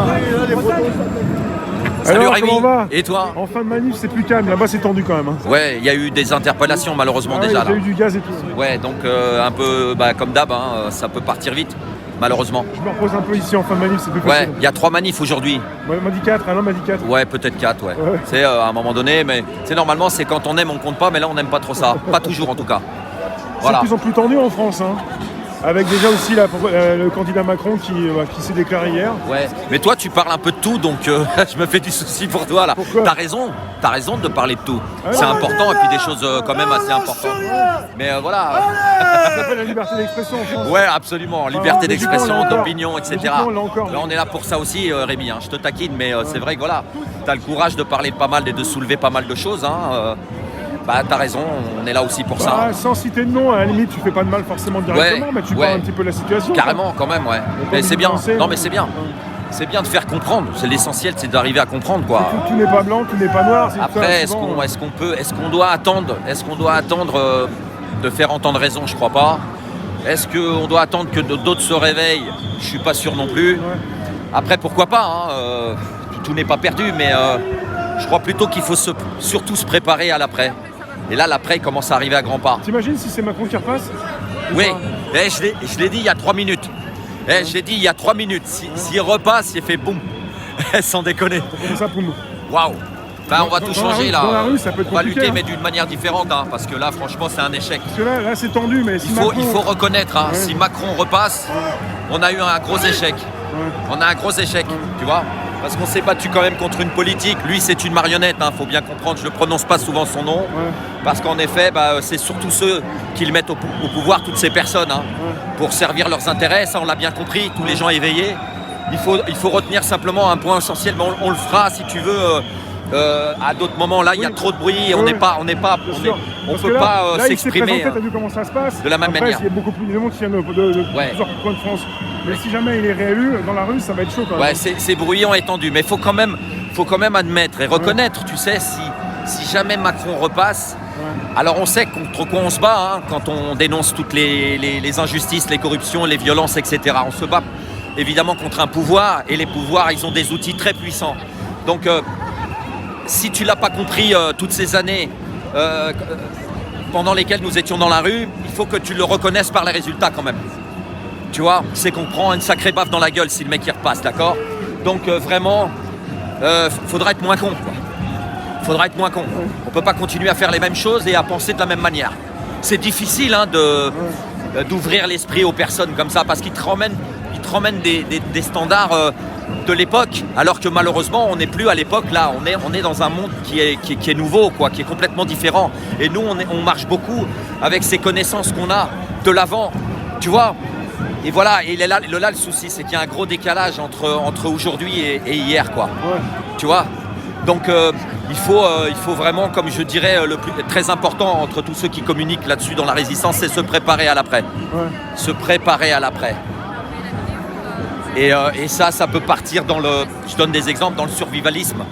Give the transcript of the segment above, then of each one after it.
bien. Salut Alors, Rémi, comment on va? et toi? En fin de manif, c'est plus calme. Là-bas, c'est tendu quand même. Hein. Ouais, il y a eu des interpellations malheureusement Ah, déjà il y a là. eu du gaz et tout. Ouais, donc un peu comme d'hab, hein, ça peut partir vite, malheureusement. Je me repose un peu ici en fin de manif, c'est plus Ouais, facile. il y a 3 manifs aujourd'hui. Ouais, on m'a dit 4, un homme m'a dit 4. Ouais, peut-être 4, ouais. Ouais. C'est à un moment donné, mais c'est normalement, c'est quand on aime, on compte pas, mais là on n'aime pas trop ça. Pas toujours en tout cas. Voilà. C'est de plus en plus tendu en France. Hein. Avec déjà aussi le candidat Macron qui s'est déclaré hier. Ouais, mais toi tu parles un peu de tout, donc je me fais du souci pour toi là. Pourquoi? T'as raison de parler de tout. Ah ouais. C'est important et puis des choses quand même assez importantes. Mais voilà. Ça s'appelle la liberté d'expression en France. Ouais, absolument. Liberté mais du coup, d'expression, on l'a encore. d'opinion, etc. Mais du coup, on l'a encore. Là, on est là pour ça aussi, Rémi. Hein. Je te taquine, mais c'est vrai que voilà, t'as le courage de parler pas mal et de soulever pas mal de choses. Hein. Bah, t'as raison, on est là aussi pour ça. Bah, sans citer de nom, à la limite, tu fais pas de mal forcément directement, mais tu parles un petit peu de la situation. Carrément, quand même, ouais. Mais c'est bien. Non, mais c'est bien. C'est bien de faire comprendre. C'est l'essentiel, c'est d'arriver à comprendre, quoi. Tout n'est pas blanc, tout n'est pas noir. Après, est-ce qu'on doit attendre de faire entendre raison? Je crois pas. Est-ce qu'on doit attendre que d'autres se réveillent? Je suis pas sûr non plus. Ouais. Après, pourquoi pas, hein, tout n'est pas perdu, mais je crois plutôt qu'il faut surtout se préparer à l'après. Et là, l'après commence à arriver à grands pas. T'imagines si c'est Macron qui repasse? Oui, je l'ai dit il y a 3 minutes. Je l'ai dit il y a 3 minutes. S'il repasse, il fait boum. Sans déconner. Comment ça pour nous? Waouh. Ben, on va tout changer là. Dans la rue, ça peut être on va compliqué, lutter, hein. mais d'une manière différente, hein, parce que là, franchement, c'est un échec. Parce que là c'est tendu, mais si Il faut reconnaître, hein, Ouais. si Macron repasse, on a eu un gros échec. On a un gros échec, tu vois. Parce qu'on s'est battu quand même contre une politique. Lui, c'est une marionnette, hein, faut bien comprendre. Je ne prononce pas souvent son nom. Ouais. Parce qu'en effet, c'est surtout ceux qui le mettent au pouvoir, toutes ces personnes, hein, pour servir leurs intérêts. Ça, on l'a bien compris, tous les gens éveillés. Il faut retenir simplement un point essentiel, mais on le fera si tu veux. À d'autres moments, là, il y a trop de bruit et on peut pas s'exprimer T'as vu comment ça se passe de la même Après, manière. Il y a beaucoup plus de monde qui vient de plusieurs coins de France. Mais si jamais il est réélu, dans la rue, ça va être chaud quand même. Ouais, c'est bruyant et tendu, mais il faut quand même admettre et reconnaître, tu sais, si jamais Macron repasse, alors on sait contre quoi on se bat, hein, quand on dénonce toutes les injustices, les corruptions, les violences, etc. On se bat évidemment contre un pouvoir, et les pouvoirs, ils ont des outils très puissants. Donc, si tu l'as pas compris toutes ces années pendant lesquelles nous étions dans la rue, il faut que tu le reconnaisses par les résultats quand même. Tu vois, c'est qu'on prend une sacrée baffe dans la gueule si le mec y repasse, d'accord? Donc vraiment, faudra être moins con, quoi. Faudra être moins con. On peut pas continuer à faire les mêmes choses et à penser de la même manière. C'est difficile, hein, d'ouvrir l'esprit aux personnes comme ça, parce qu'ils te ramènent des standards de l'époque, alors que malheureusement on n'est plus à l'époque. Là, on est dans un monde qui est nouveau, quoi, qui est complètement différent. Et nous, on marche beaucoup avec ces connaissances qu'on a de l'avant, tu vois. Et voilà, et là le souci, c'est qu'il y a un gros décalage entre aujourd'hui et hier, quoi. Ouais. Tu vois. Donc il faut vraiment, comme je dirais, le plus très important entre tous ceux qui communiquent là-dessus dans la résistance, c'est se préparer à l'après. Ouais. Se préparer à l'après. Et ça peut partir je donne des exemples, dans le survivalisme,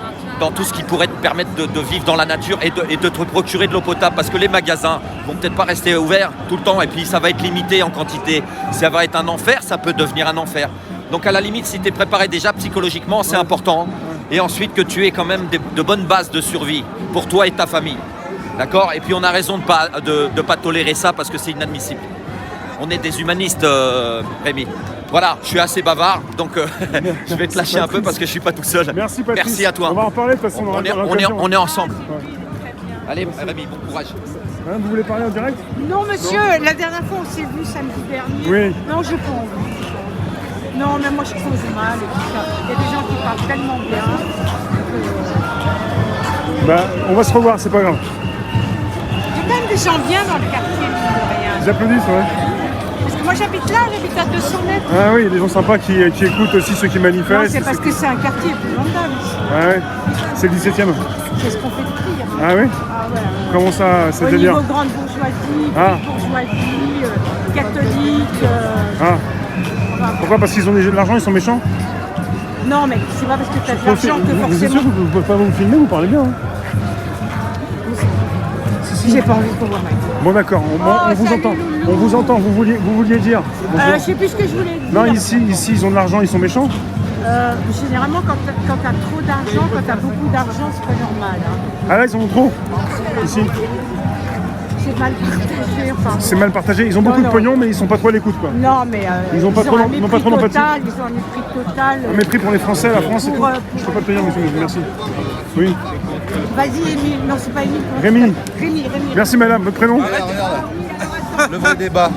dans tout ce qui pourrait te permettre de vivre dans la nature et de te procurer de l'eau potable, parce que les magasins vont peut-être pas rester ouverts tout le temps, et puis ça va être limité en quantité. Ça va être un enfer, ça peut devenir un enfer. Donc à la limite, si tu es préparé déjà psychologiquement, c'est important. Et ensuite que tu aies quand même de bonnes bases de survie pour toi et ta famille. D'accord? Et puis on a raison de pas tolérer ça, parce que c'est inadmissible. On est des humanistes, Rémi. Voilà, je suis assez bavard, donc je vais te lâcher un peu parce que je suis pas tout seul. Merci Patrice. Merci à toi. On va en parler de toute façon. On est ensemble. Ouais. Allez, Rémi, bon courage. Hein, vous voulez parler en direct? Non, monsieur, la dernière fois on s'est vu samedi dernier. Oui. Non, je pense. Non, mais moi je trouve mal et tout ça. Il y a des gens qui parlent tellement bien. Bah, on va se revoir, c'est pas grave. Il y a quand même des gens bien dans le quartier, mine de rien. Ils applaudissent, ouais. Parce que moi j'habite là, j'habite à 200 mètres. Ah oui, des gens sympas qui écoutent aussi ceux qui Non, manifestent. c'est parce que c'est un quartier épouvantable ici. Ah ouais, c'est le 17e. Qu'est-ce qu'on fait de pire, hein. Ah oui? Ah voilà. Comment ça, Au c'est-à-dire? niveau grande bourgeoisie, Ah. petite bourgeoisie, catholique. Ah, pourquoi? Parce qu'ils ont de l'argent, ils sont méchants? Non, mais c'est pas parce que tu as de l'argent que Vous êtes sûr forcément. que vous ne pouvez pas vous filmer, vous parlez bien, hein? J'ai pas envie qu'on voit Mike. Bon d'accord, on vous salut, entend. loulou. On vous entend, vous vouliez dire. Bonjour. Je sais plus ce que je voulais dire. Non, ici, ils ont de l'argent, ils sont méchants? Généralement, quand tu as trop d'argent, quand tu as beaucoup d'argent, c'est pas normal. Hein. Ah là, ils en ont trop ici. C'est mal partagé. Enfin, C'est mal partagé. Ils ont beaucoup de pognon, mais ils sont pas trop à l'écoute, quoi. non, mais Ils ont pas trop un d'empathie. mépris total. Ils ont un mépris total. Un mépris pour les Français, la France et tout. Je peux pas te payer, monsieur. Merci. Oui. Vas-y, Émile. Non, c'est pas Émile. Rémi. Rémi. Merci, madame. Votre prénom? Regarde. Le vrai débat.